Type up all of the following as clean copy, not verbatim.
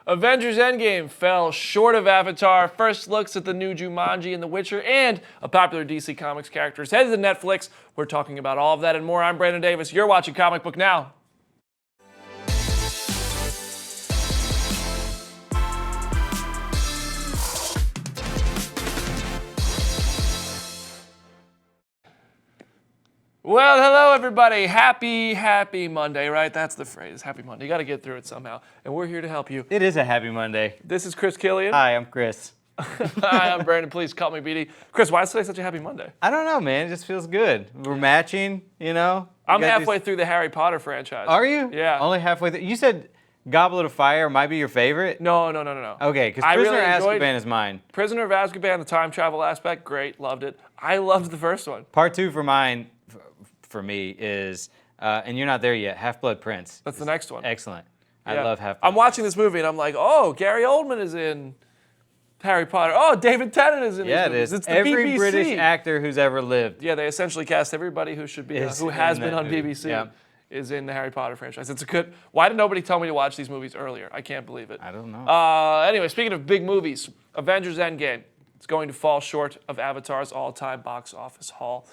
Avengers Endgame fell short of Avatar, first looks at the new Jumanji and The Witcher, and a popular DC Comics character is headed to Netflix. We're talking about all of that and more. I'm Brandon Davis. You're watching Comic Book Now. Well, hello everybody. Happy Monday, right? That's the phrase. Happy Monday. You got to get through it somehow. And we're here to help you. It is a happy Monday. This is Chris Killian. Hi, I'm Chris. Hi, I'm Brandon. Please call me BD. Chris, why is today such a happy Monday? I don't know, man. It just feels good. We're matching, you know. I'm halfway through the Harry Potter franchise. Are you? Yeah. Only halfway through. You said Goblet of Fire might be your favorite? No. Okay, because Prisoner of Azkaban is mine. Prisoner of Azkaban, the time travel aspect, great, loved it. I loved the first one. Part 2 for mine, for me, is, and you're not there yet, Half-Blood Prince. That's the next one. Excellent. Yeah. I love Half-Blood I'm watching this movie and I'm like, oh, Gary Oldman is in Harry Potter. Oh, David Tennant is in Yeah, these it movies. is. It's the Every BBC. British actor who's ever lived. Yeah, they essentially cast everybody who should be, who has been on BBC. Yeah. Is in the Harry Potter franchise. It's a good. Why did nobody tell me to watch these movies earlier? I can't believe it. I don't know. Anyway, speaking of big movies, Avengers Endgame. It's going to fall short of Avatar's all-time box office haul.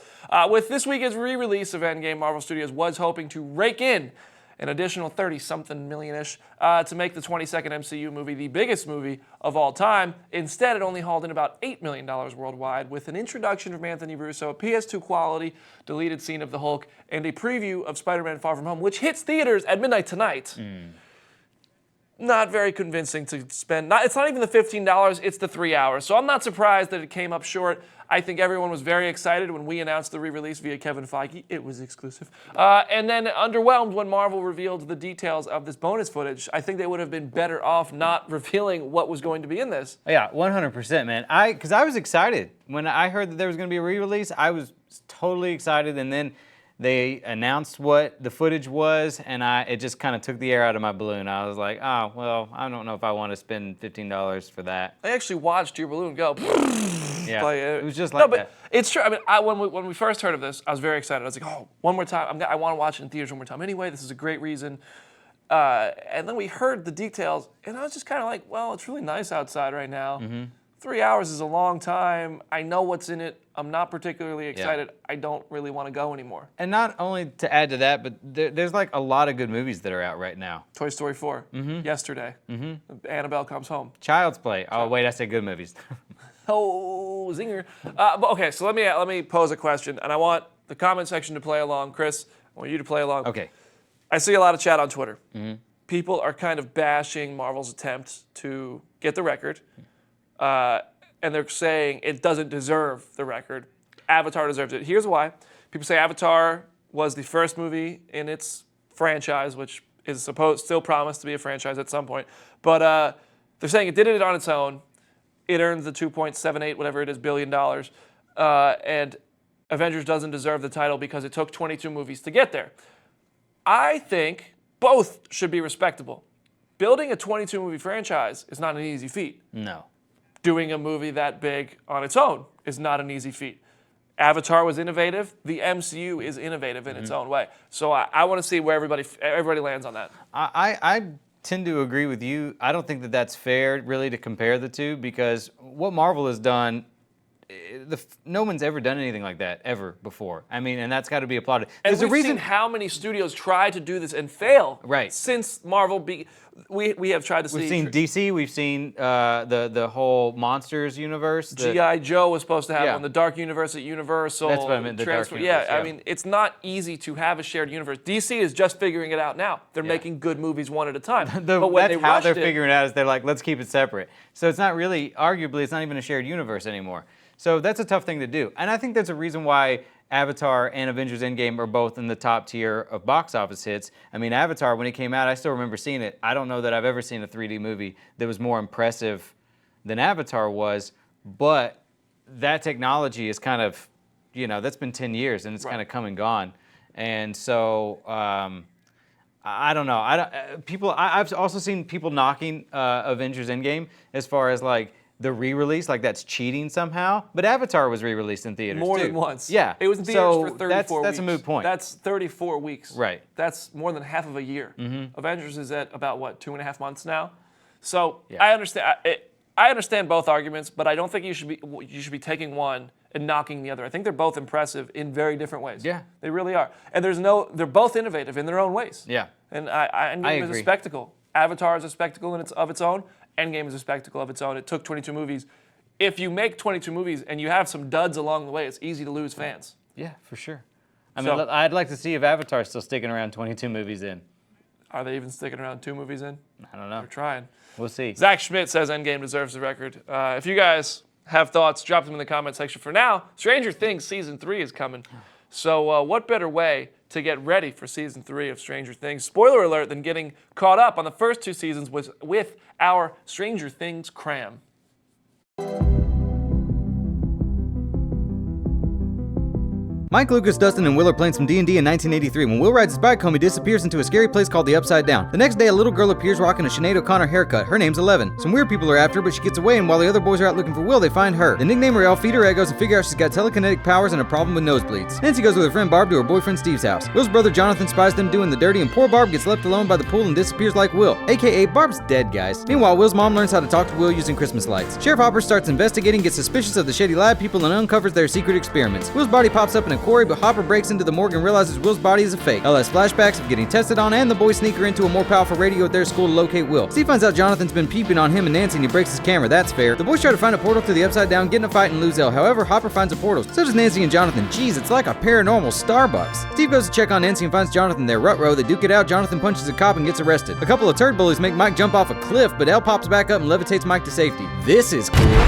With this weekend's re-release of Endgame, Marvel Studios was hoping to rake in an additional 30-something million-ish to make the 22nd MCU movie the biggest movie of all time. Instead, it only hauled in about $8 million worldwide, with an introduction from Anthony Russo, a PS2 quality deleted scene of the Hulk, and a preview of Spider-Man Far From Home, which hits theaters at midnight tonight. Not very convincing to spend. It's not even the $15, it's the 3 hours. So I'm not surprised that it came up short. I think everyone was very excited when we announced the re-release via Kevin Feige. It was exclusive. And then underwhelmed when Marvel revealed the details of this bonus footage. I think they would have been better off not revealing what was going to be in this. Yeah, 100%, man. Because I was excited. When I heard that there was going to be a re-release, I was totally excited. And then they announced what the footage was, and it just kind of took the air out of my balloon. I was like, oh, well, I don't know if I want to spend $15 for that. I actually watched your balloon go. Yeah, like, it was just like that. No, but it's true. I mean, when we first heard of this, I was very excited. I was like, oh, one more time. I want to watch it in theaters one more time anyway. This is a great reason. And then we heard the details, and I was just kind of like, well, it's really nice outside right now. 3 hours is a long time. I know what's in it. I'm not particularly excited. Yeah. I don't really want to go anymore. And not only to add to that, but there's like a lot of good movies that are out right now. Toy Story 4, yesterday. Annabelle Comes Home. Child's Play. Oh, wait, I said good movies. Oh, zinger. Okay, so let me pose a question, and I want the comment section to play along. Chris, I want you to play along. Okay. I see a lot of chat on Twitter. People are kind of bashing Marvel's attempt to get the record. And they're saying it doesn't deserve the record. Avatar deserves it. Here's why. People say Avatar was the first movie in its franchise, which is still promised to be a franchise at some point. But they're saying it did it on its own. It earned the $2.78, whatever it is, billion. And Avengers doesn't deserve the title because it took 22 movies to get there. I think both should be respectable. Building a 22-movie franchise is not an easy feat. No. Doing a movie that big on its own is not an easy feat. Avatar was innovative. The MCU is innovative in its own way. So I want to see where everybody lands on that. I tend to agree with you. I don't think that that's fair, really, to compare the two, because what Marvel has done no one's ever done anything like that ever before. I mean, and that's got to be applauded. And There's a we've reason seen how many studios try to do this and fail. Right. Since Marvel, we have tried to see. We've seen DC. We've seen the whole Monsters universe. G.I. Joe was supposed to have Yeah. one. The Dark Universe at Universal. That's what I meant, the Dark Universe, I yeah. mean, it's not easy to have a shared universe. DC is just figuring it out now. They're making good movies one at a time. But when That's how they're figuring it out, is they're like, let's keep it separate. So it's not really, arguably, it's not even a shared universe anymore. So that's a tough thing to do. And I think there's a reason why Avatar and Avengers Endgame are both in the top tier of box office hits. I mean, Avatar, when it came out, I still remember seeing it. I don't know that I've ever seen a 3D movie that was more impressive than Avatar was, but that technology is kind of, that's been 10 years and it's kind of come and gone. And so, I don't know. I've also seen people knocking Avengers Endgame as far as like the re-release, like that's cheating somehow. But Avatar was re-released in theaters more too. than once. Yeah, it was in theaters for 34 weeks. That's a moot point. That's 34 weeks. Right. That's more than half of a year. Mm-hmm. Avengers is at about what, 2.5 months now. So Yeah. I understand. I understand both arguments, but I don't think you should be taking one and knocking the other. I think they're both impressive in very different ways. Yeah. They really are. And they're both innovative in their own ways. Yeah. And Endgame is a agree. spectacle. Avatar is a spectacle of its own. Endgame is a spectacle of its own. It took 22 movies. If you make 22 movies and you have some duds along the way, it's easy to lose fans. Yeah, for sure. I mean, I'd like to see if Avatar's still sticking around 22 movies in. Are they even sticking around 2 movies in? I don't know. They're trying. We'll see. Zach Schmidt says Endgame deserves the record. If you guys have thoughts, drop them in the comment section. For now, Stranger Things Season 3 is coming. So what better way to get ready for Season 3 of Stranger Things, spoiler alert, than getting caught up on the first 2 seasons with our Stranger Things cram. Mike, Lucas, Dustin, and Will are playing some D&D in 1983 when Will rides his bike home. He disappears into a scary place called the Upside Down. The next day, a little girl appears rocking a Sinead O'Connor haircut. Her name's 11. Some weird people are after her, but she gets away, and while the other boys are out looking for Will, they find her. They nickname her Elle, feed her egos, and figure out she's got telekinetic powers and a problem with nosebleeds. Nancy goes with her friend Barb to her boyfriend Steve's house. Will's brother Jonathan spies them doing the dirty, and poor Barb gets left alone by the pool and disappears like Will. AKA, Barb's dead, guys. Meanwhile, Will's mom learns how to talk to Will using Christmas lights. Sheriff Hopper starts investigating, gets suspicious of the shady lab people, and uncovers their secret experiments. Will's body pops up in a quarry, but Hopper breaks into the morgue and realizes Will's body is a fake. Elle has flashbacks of getting tested on, and the boys sneak her into a more powerful radio at their school to locate Will. Steve finds out Jonathan's been peeping on him and Nancy, and he breaks his camera. That's fair. The boys try to find a portal to the Upside Down, get in a fight, and lose Elle. However, Hopper finds a portal. So does Nancy and Jonathan. Jeez, it's like a paranormal Starbucks. Steve goes to check on Nancy and finds Jonathan there. Ruh-roh, they duke it out. Jonathan punches a cop and gets arrested. A couple of turd bullies make Mike jump off a cliff, but Elle pops back up and levitates Mike to safety. This is cool.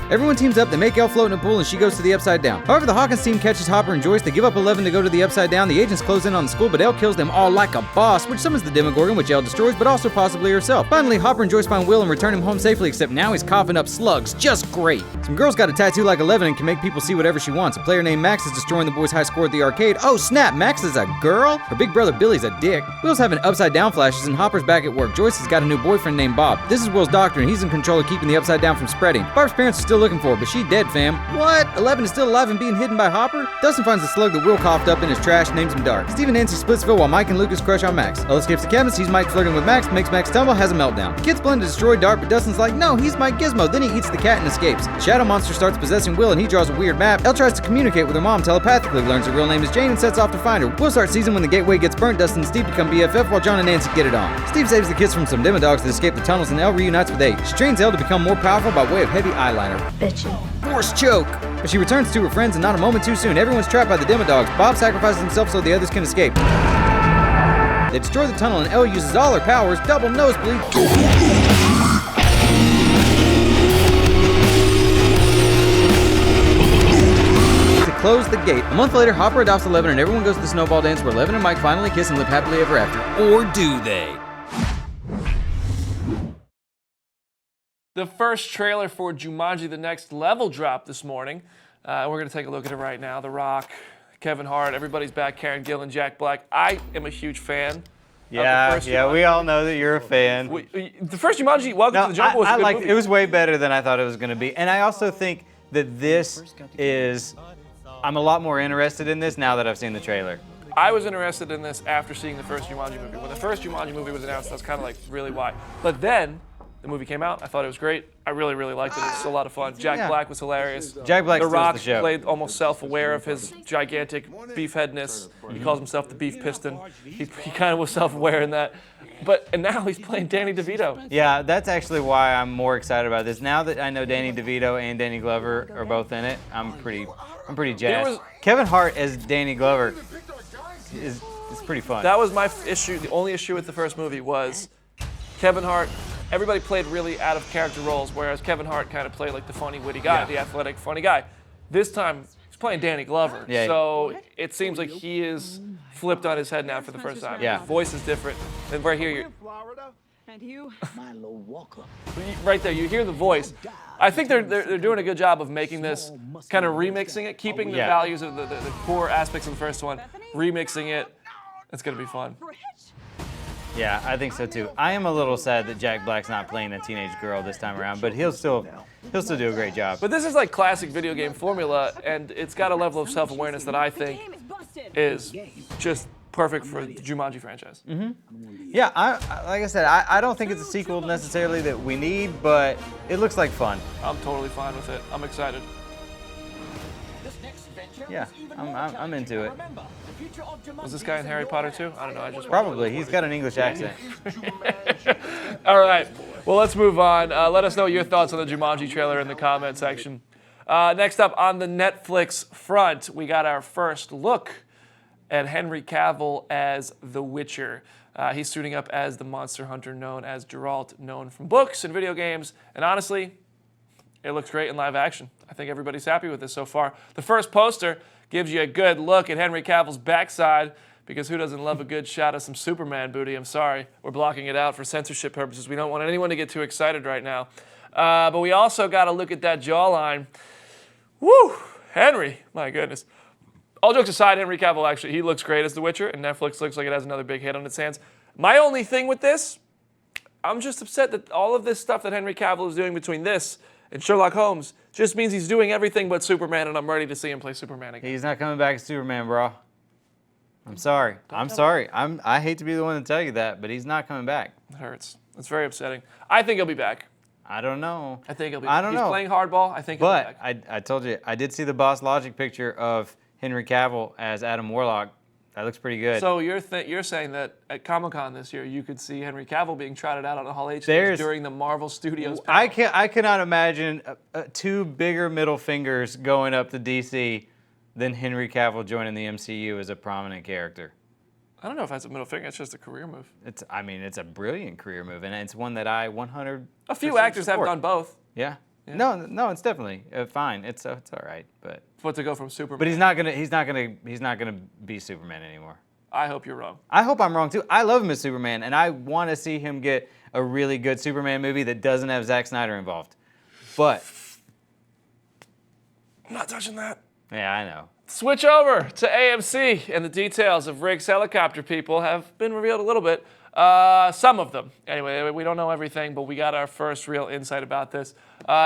Everyone teams up, they make Elle float in a pool, and she goes to the Upside Down. However, the Hawkins team catches Hopper and Joyce. They give up 11 to go to the Upside Down. The agents close in on the school, but Elle kills them all like a boss, which summons the Demogorgon, which Elle destroys, but also possibly herself. Finally, Hopper and Joyce find Will and return him home safely, except now he's coughing up slugs. Just great. Some girl's got a tattoo like 11 and can make people see whatever she wants. A player named Max is destroying the boys' high score at the arcade. Oh snap, Max is a girl? Her big brother Billy's a dick. Will's having Upside Down flashes, and Hopper's back at work. Joyce has got a new boyfriend named Bob. This is Will's doctor, and he's in control of keeping the Upside Down from spreading. Barb's parents are still looking for her, but she's dead, fam. What? 11 is still alive and being hidden by Hopper? Dustin finds the slug that Will coughed up in his trash, names him Dark. Steve and Nancy Splitsville while Mike and Lucas crush on Max. Elle escapes the cabin, sees Mike flirting with Max, makes Max tumble, has a meltdown. The kids plan to destroy Dart, but Dustin's like, no, he's my gizmo. Then he eats the cat and escapes. The shadow monster starts possessing Will, and he draws a weird map. Elle tries to communicate with her mom telepathically, learns her real name is Jane, and sets off to find her. Will starts season when the gateway gets burnt. Dustin and Steve become BFF while John and Nancy get it on. Steve saves the kids from some demodogs that escape the tunnels, and Elle reunites with 8. She trains Elle to become more powerful by way of heavy eyeliner. Bitchin'. Force choke! But she returns to her friends, and not a moment too soon. Everyone's trapped by the Demodogs. Bob sacrifices himself so the others can escape. They destroy the tunnel, and Elle uses all her powers. Double nosebleed. To close the gate. A month later, Hopper adopts 11, and everyone goes to the snowball dance where 11 and Mike finally kiss and live happily ever after. Or do they? The first trailer for Jumanji: The Next Level dropped this morning. We're going to take a look at it right now. The Rock, Kevin Hart, everybody's back. Karen Gillan, Jack Black. I am a huge fan. Yeah, we all know that you're a fan. The first Jumanji, Welcome to the Jungle, was a good movie. It was way better than I thought it was going to be. And I also think that this is, I'm a lot more interested in this now that I've seen the trailer. I was interested in this after seeing the first Jumanji movie. When the first Jumanji movie was announced, I was kind of like, really, why? But then, the movie came out. I thought it was great. I really, really liked it. It was a lot of fun. Jack Yeah. Black was hilarious. Jack Black The steals Rock the show. played almost self-aware of his gigantic beefheadness. He calls himself the Beef Piston. He kind of was self-aware in that. And now he's playing Danny DeVito. Yeah, that's actually why I'm more excited about this. Now that I know Danny DeVito and Danny Glover are both in it, I'm pretty jazzed. Kevin Hart as Danny Glover is pretty fun. That was my issue. The only issue with the first movie was Kevin Hart. Everybody played really out of character roles, whereas Kevin Hart kind of played like the funny, witty guy, the athletic, funny guy. This time, he's playing Danny Glover. Yeah. So it seems like he is flipped on his head now for the first time. Yeah. His voice is different. And right here, And you? right there, you hear the voice. I think they're doing a good job of making this, kind of remixing it, keeping the values of the core aspects of the first one, remixing it. It's going to be fun. Yeah, I think so too. I am a little sad that Jack Black's not playing a teenage girl this time around, but he'll still do a great job. But this is like classic video game formula, and it's got a level of self-awareness that I think is just perfect for the Jumanji franchise. Yeah, like I said, I don't think it's a sequel necessarily that we need, but it looks like fun. I'm totally fine with it. I'm excited. Yeah, I'm into it. Was this guy in Harry Potter too? I don't know. I just Probably. He's got an English accent. All right. Well, let's move on. Let us know your thoughts on the Jumanji trailer in the comment section. Next up on the Netflix front, we got our first look at Henry Cavill as The Witcher. He's suiting up as the monster hunter known as Geralt, known from books and video games. And honestly, it looks great in live action. I think everybody's happy with this so far. The first poster gives you a good look at Henry Cavill's backside, because who doesn't love a good shot of some Superman booty? I'm sorry. We're blocking it out for censorship purposes. We don't want anyone to get too excited right now. But we also got to look at that jawline. Woo! Henry, my goodness. All jokes aside, Henry Cavill, actually, he looks great as The Witcher, and Netflix looks like it has another big hit on its hands. My only thing with this, I'm just upset that all of this stuff that Henry Cavill is doing between this and Sherlock Holmes just means he's doing everything but Superman, and I'm ready to see him play Superman again. He's not coming back as Superman, bro. I'm sorry. I hate to be the one to tell you that, but he's not coming back. It hurts. It's very upsetting. I think he'll be back. I don't know. I think he'll be I back. don't He's know. playing hardball. I think he'll be But back. I told you, I did see the Boss Logic picture of Henry Cavill as Adam Warlock. That looks pretty good. So you're saying that at Comic-Con this year, you could see Henry Cavill being trotted out on a Hall H stage during the Marvel Studios panel. I cannot imagine two bigger middle fingers going up to DC than Henry Cavill joining the MCU as a prominent character. I don't know if that's a middle finger. It's just a career move. It's a brilliant career move, and it's one that I 100. A few actors have done both. Yeah. No, it's definitely fine. It's all right, but To go from Superman. he's not gonna be Superman anymore. I hope you're wrong. I hope I'm wrong too. I love him as Superman, and I want to see him get a really good Superman movie that doesn't have Zack Snyder involved. But I'm not touching that. yeah, I know. Switch over to AMC, and the details of Rick's helicopter people have been revealed a little bit. Some of them. Anyway, we don't know everything, but we got our first real insight about this.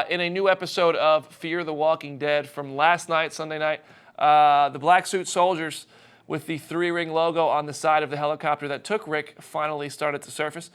In a new episode of Fear the Walking Dead from last night, Sunday night, the black suit soldiers with the 3-ring logo on the side of the helicopter that took Rick finally started to surface.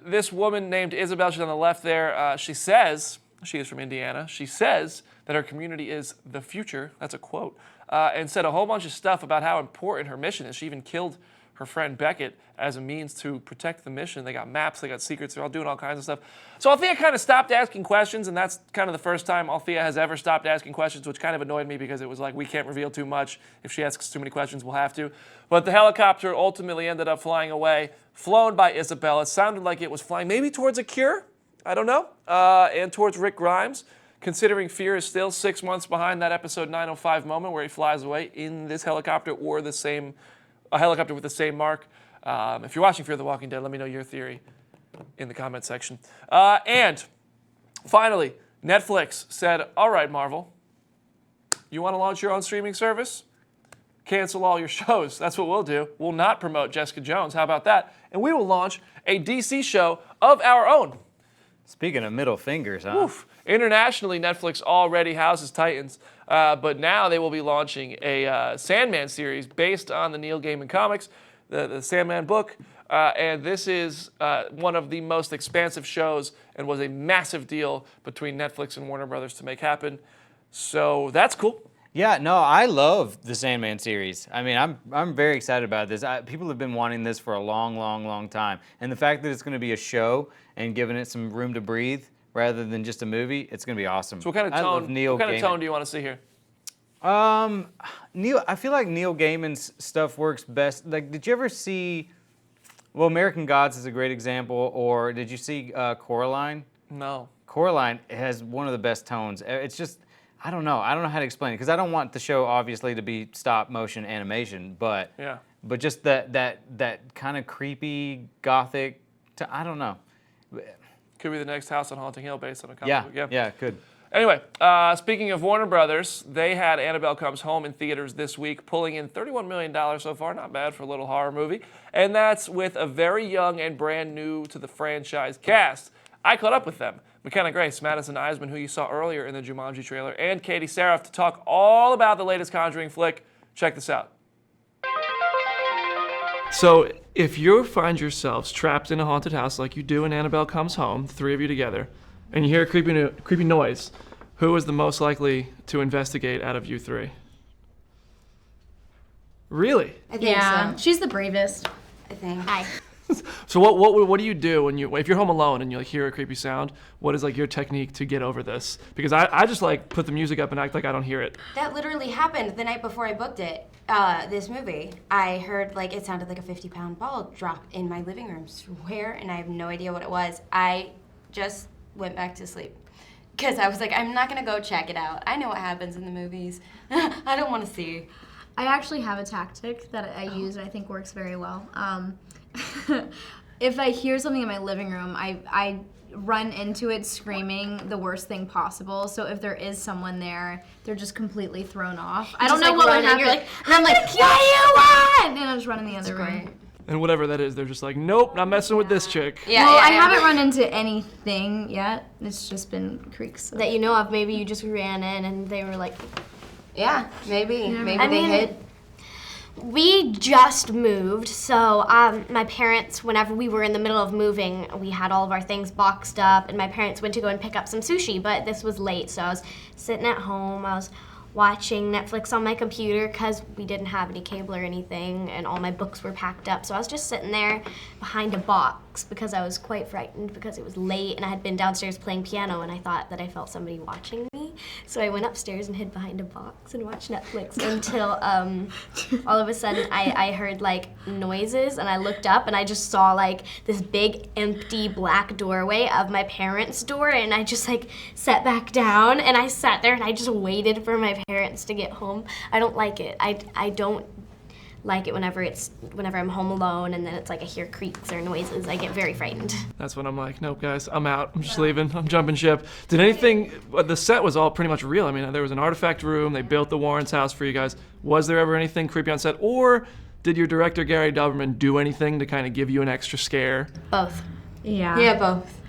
This woman named Isabel, she's on the left there, she says, she is from Indiana, she says that her community is the future, that's a quote, and said a whole bunch of stuff about how important her mission is. She even killed her friend Beckett as a means to protect the mission. They got maps, they got secrets, they're all doing all kinds of stuff. So Althea kind of stopped asking questions, and that's kind of the first time Althea has ever stopped asking questions, which kind of annoyed me because it was like, we can't reveal too much. If she asks too many questions, we'll have to. But the helicopter ultimately ended up flying away, flown by Isabel. It sounded like it was flying maybe towards a cure, I don't know, and towards Rick Grimes, considering Fear is still 6 months behind that episode 905 moment where he flies away in this helicopter or a helicopter with the same mark. If you're watching Fear the Walking Dead, let me know your theory in the comment section. And finally, Netflix said, all right, Marvel, you want to launch your own streaming service? Cancel all your shows. That's what we'll do. We'll not promote Jessica Jones. How about that? And we will launch a DC show of our own. Speaking of middle fingers, huh? Oof. Internationally, Netflix already houses Titans, but now they will be launching a Sandman series based on the Neil Gaiman comics, the Sandman book. and this is one of the most expansive shows and was a massive deal between Netflix and Warner Brothers to make happen. So that's cool. Yeah, no, I love the Sandman series. I mean, I'm very excited about this. People have been wanting this for a long time. And the fact that it's going to be a show and giving it some room to breathe rather than just a movie, it's going to be awesome. So what kind of I love tone? Neil What kind of Gaiman. tone do you want to see here? I feel like Neil Gaiman's stuff works best. Like, did you ever see, well, American Gods is a great example, or did you see Coraline? No. Coraline has one of the best tones. It's just, I don't know how to explain it, because I don't want the show obviously to be stop motion animation, but just that kind of creepy gothic. I don't know. Could be the next House on Haunting Hill based on a comic book. Yeah, it could. Anyway, speaking of Warner Brothers, they had Annabelle Comes Home in theaters this week, pulling in $31 million so far. Not bad for a little horror movie. And that's with a very young and brand new to the franchise cast. I caught up with them. McKenna Grace, Madison Eisman, who you saw earlier in the Jumanji trailer, and Katie Saroff to talk all about the latest Conjuring flick. Check this out. So, if you find yourselves trapped in a haunted house like you do in Annabelle Comes Home, the three of you together, and you hear a creepy noise, who is the most likely to investigate out of you three? Really? I think so. She's the bravest. I think. Hi. So what do you do if you're home alone and you hear a creepy sound? What is your technique to get over this? Because I just put the music up and act like I don't hear it. That literally happened the night before I booked it. This movie. I heard it sounded like a 50-pound ball drop in my living room. Swear, and I have no idea what it was. I just went back to sleep because I was like, I'm not gonna go check it out. I know what happens in the movies. I don't want to see. I actually have a tactic that I use and I think works very well. If I hear something in my living room, I run into it screaming the worst thing possible. So if there is someone there, they're just completely thrown off. I don't know what would happen. You're like, and I'm like, what do you want? And I just run in the other room. And whatever that is, they're just like, nope, not messing with this chick. Yeah, Well, I haven't run into anything yet. It's just been creaks. So. That you know of. Maybe you just ran in and they were like, Yeah, maybe. Maybe I they mean, hid. we just moved, so my parents, whenever we were in the middle of moving, we had all of our things boxed up, and my parents went to go and pick up some sushi, but this was late, so I was sitting at home, I was watching Netflix on my computer because we didn't have any cable or anything, and all my books were packed up, so I was just sitting there behind a box because I was quite frightened because it was late, and I had been downstairs playing piano, and I thought that I felt somebody watching me, so I went upstairs and hid behind a box and watched Netflix until all of a sudden I heard noises, and I looked up and I just saw this big empty black doorway of my parents' door, and I just sat back down, and I sat there and I just waited for my parents to get home. I don't like it. I don't like it whenever I'm home alone and then it's I hear creaks or noises. I get very frightened. That's when I'm like, nope, guys, I'm out. I'm just leaving. I'm jumping ship. Did anything? The set was all pretty much real. I mean, there was an artifact room. They built the Warrens' house for you guys. Was there ever anything creepy on set, or did your director Gary Doberman do anything to kind of give you an extra scare? Both. Yeah. Yeah, both.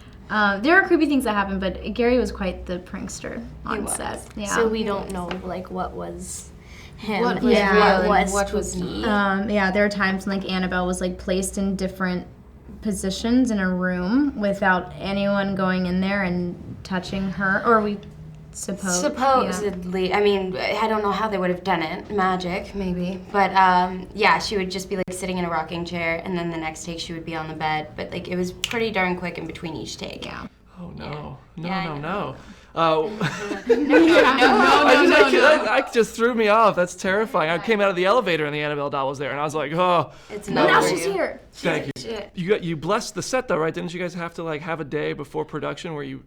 There are creepy things that happen, but Gary was quite the prankster on set. Yeah. So we don't know what was him. What was Yeah. real what and was what was spooky. There are times when Annabelle was placed in different positions in a room without anyone going in there and touching her, or we suppose. Supposedly. Yeah. I mean, I don't know how they would have done it. Magic, maybe. But she would just be sitting in a rocking chair, and then the next take she would be on the bed. But it was pretty darn quick in between each take. Yeah. Oh no, Yeah. no. No. That just threw me off. That's terrifying. I came out of the elevator and the Annabelle doll was there, and I was like, oh. It's Now not she's here. Thank you. You blessed the set though, right? Didn't you guys have to have a day before production where you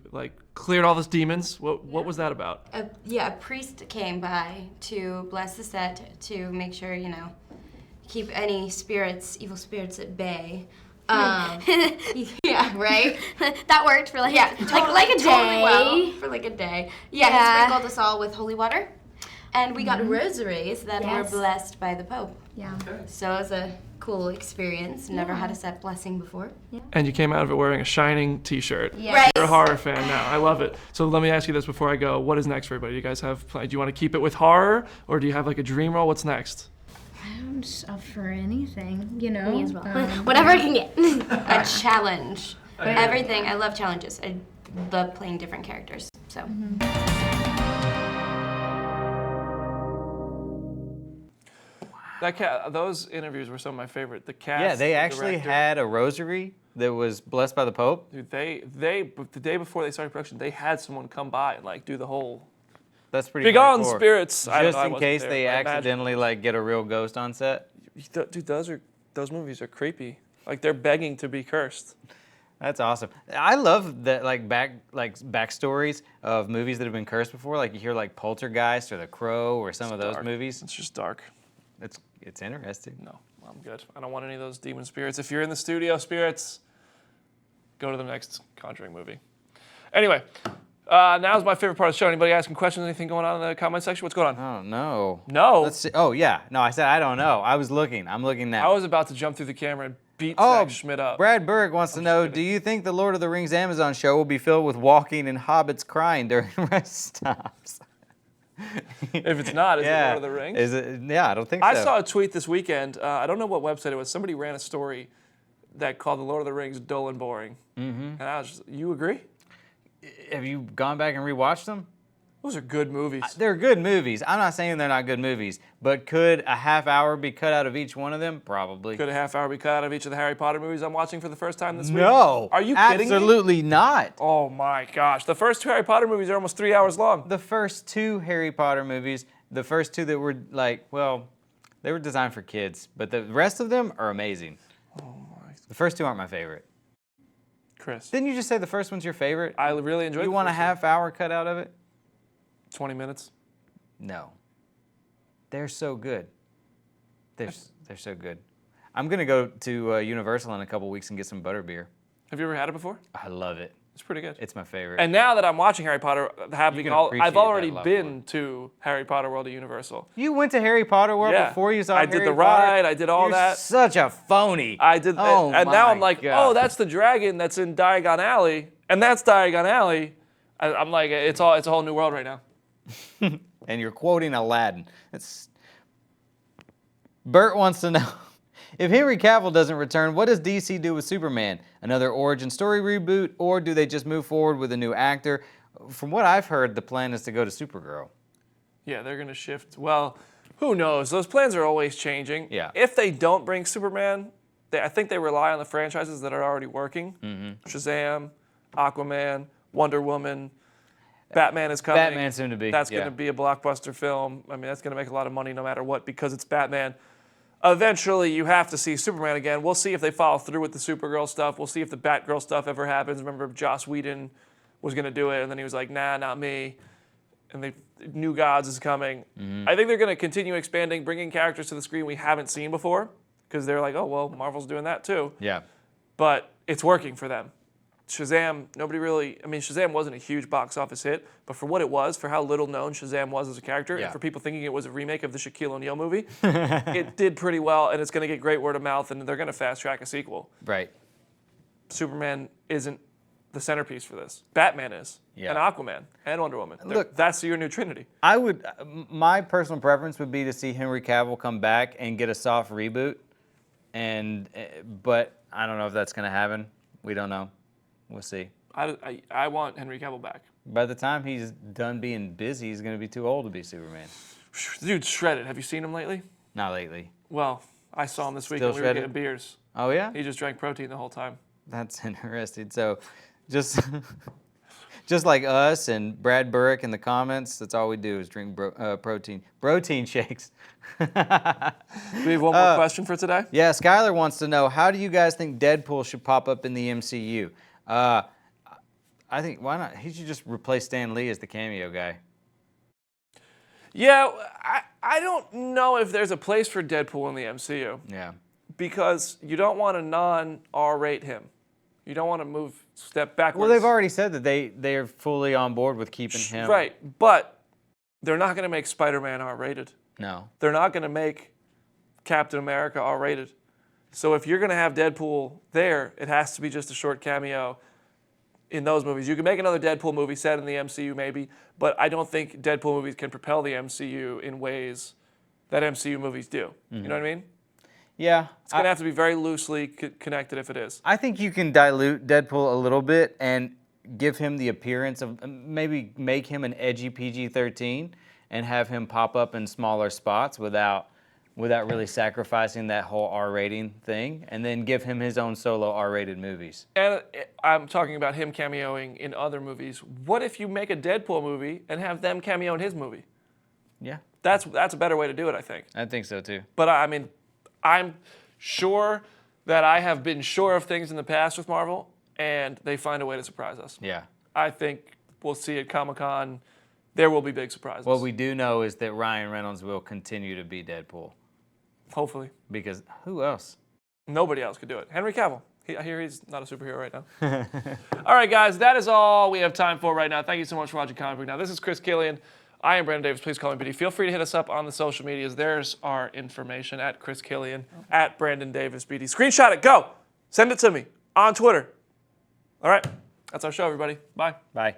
cleared all those demons? What was that about? A priest came by to bless the set to make sure, keep any evil spirits at bay. Yeah, right? That worked for Yeah, totally, like a day. Totally well, for a day. Yeah, he sprinkled us all with holy water. And we got rosaries that were blessed by the Pope. Yeah. So it was a cool experience. Never had a set blessing before. And you came out of it wearing a Shining t-shirt. Yeah. Right. You're a horror fan now. I love it. So let me ask you this before I go. What is next for everybody? Do you guys have plans? Do you want to keep it with horror, or do you have a dream role? What's next? I'm just up for anything, you know. Me as well. Whatever I can get. A challenge. Everything. I love challenges. I love playing different characters. So. Those interviews were some of my favorite. The cast. Yeah, they the actually director. had a rosary that was blessed by the Pope. Dude, they the day before they started production, they had someone come by and like do the whole That's pretty Begone hardcore. spirits. I don't Just know, I in wasn't case there, they but I imagine. accidentally like get a real ghost on set. Dude, those movies are creepy. Like they're begging to be cursed. That's awesome. I love that backstories of movies that have been cursed before. Like you hear like Poltergeist or The Crow or some of those Dark. movies. It's just dark. It's interesting. No, I'm good. I don't want any of those demon spirits. If you're in the studio, spirits, go to the next Conjuring movie. Anyway, now's my favorite part of the show. Anybody asking questions? Anything going on in the comment section? What's going on? Oh no. No. Let's see. Oh yeah. No, I said I don't know. I was looking. I'm looking now. I was about to jump through the camera and beat Oh, Zach Schmidt up. Brad Berg wants to know, do you think the Lord of the Rings Amazon show will be filled with walking and hobbits crying during rest stops? If it's not, is it Yeah. Lord of the Rings? Is it? Yeah, I don't think so. I saw a tweet this weekend. I don't know what website it was. Somebody ran a story that called the Lord of the Rings dull and boring. Mm-hmm. And I was just, you agree? Have you gone back and rewatched them? Those are good movies. They're good movies. I'm not saying they're not good movies, but could a half hour be cut out of each one of them? Probably. Could a half hour be cut out of each of the Harry Potter movies I'm watching for the first time this week? No. Are you kidding me? Absolutely not. Oh my gosh. The first two Harry Potter movies are almost 3 hours long. The first two Harry Potter movies, the first two that were like, well, they were designed for kids, but the rest of them are amazing. Oh my. The first two aren't my favorite. Chris. Didn't you just say the first one's your favorite? I really enjoyed You the want a first one. half hour cut out of it? 20 minutes. No. They're so good. They're so good. I'm going to go to Universal in a couple weeks and get some butterbeer. Have you ever had it before? I love it. It's pretty good. It's my favorite. And now that I'm watching Harry Potter, You can appreciate I've that already a lot been more. to Harry Potter World at Universal. You went to Harry Potter World Yeah. before you saw I Harry did the Potter? ride, I did all You're that. Such a phony. I did, Oh and now I'm my like, God. oh, that's the dragon that's in Diagon Alley, and that's Diagon Alley. I'm like, it's a whole new world right now. And you're quoting Aladdin. Bert wants to know, if Henry Cavill doesn't return, what does DC do with Superman? Another origin story reboot, or do they just move forward with a new actor? From what I've heard, the plan is to go to Supergirl. Yeah, they're gonna shift. Well, who knows? Those plans are always changing. Yeah. If they don't bring Superman, I think they rely on the franchises that are already working. Mm-hmm. Shazam, Aquaman, Wonder Woman. Batman is coming. Batman soon to be. That's yeah. going to be a blockbuster film. I mean, that's going to make a lot of money no matter what because it's Batman. Eventually, you have to see Superman again. We'll see if they follow through with the Supergirl stuff. We'll see if the Batgirl stuff ever happens. Remember, Joss Whedon was going to do it, and then he was like, nah, not me. And New Gods is coming. Mm-hmm. I think they're going to continue expanding, bringing characters to the screen we haven't seen before because they're like, oh, well, Marvel's doing that too. Yeah. But it's working for them. Shazam, Shazam wasn't a huge box office hit, but for what it was, for how little known Shazam was as a character, Yeah. and for people thinking it was a remake of the Shaquille O'Neal movie, it did pretty well, and it's going to get great word of mouth, and they're going to fast track a sequel. Right. Superman isn't the centerpiece for this. Batman is, Yeah. and Aquaman, and Wonder Woman. Look- That's your new trinity. I would. My personal preference would be to see Henry Cavill come back and get a soft reboot, but I don't know if that's going to happen. We don't know. We'll see. I want Henry Cavill back. By the time he's done being busy, he's going to be too old to be Superman. Dude's shredded. Have you seen him lately? Not lately. Well, I saw him this week Still when we were shredded? getting beers. Oh yeah, He just drank protein the whole time. that's interesting. So, just just like us and Brad Burrick in the comments, that's all we do is drink protein shakes. Do we have one more question for today? Yeah, Skylar wants to know, how do you guys think Deadpool should pop up in the MCU? I think, why not? He should just replace Stan Lee as the cameo guy. Yeah, I don't know if there's a place for Deadpool in the MCU Yeah. because you don't want to non-R-rate him. You don't want to step backwards. Well, they've already said that they're fully on board with keeping him. Right, but they're not going to make Spider-Man R-rated. No. They're not going to make Captain America R-rated. So if you're going to have Deadpool there, it has to be just a short cameo in those movies. You can make another Deadpool movie set in the MCU maybe, but I don't think Deadpool movies can propel the MCU in ways that MCU movies do. You know what I mean? Yeah. It's going to have to be very loosely connected if it is. I think you can dilute Deadpool a little bit and give him the appearance of maybe make him an edgy PG-13 and have him pop up in smaller spots without really sacrificing that whole R rating thing, and then give him his own solo R-rated movies. And I'm talking about him cameoing in other movies. What if you make a Deadpool movie and have them cameo in his movie? Yeah. That's a better way to do it, I think. I think so too. But I mean, I'm sure that I have been sure of things in the past with Marvel, and they find a way to surprise us. Yeah. I think we'll see at Comic-Con, there will be big surprises. What we do know is that Ryan Reynolds will continue to be Deadpool. Hopefully. Because who else? Nobody else could do it. Henry Cavill. I hear he's not a superhero right now. All right, guys, that is all we have time for right now. Thank you so much for watching Comic Book Now. This is Chris Killian. I am Brandon Davis. Please call me BD. Feel free to hit us up on the social medias. There's our information at Chris Killian, at Brandon Davis BD. Screenshot it. Go. Send it to me on Twitter. All right. That's our show, everybody. Bye. Bye.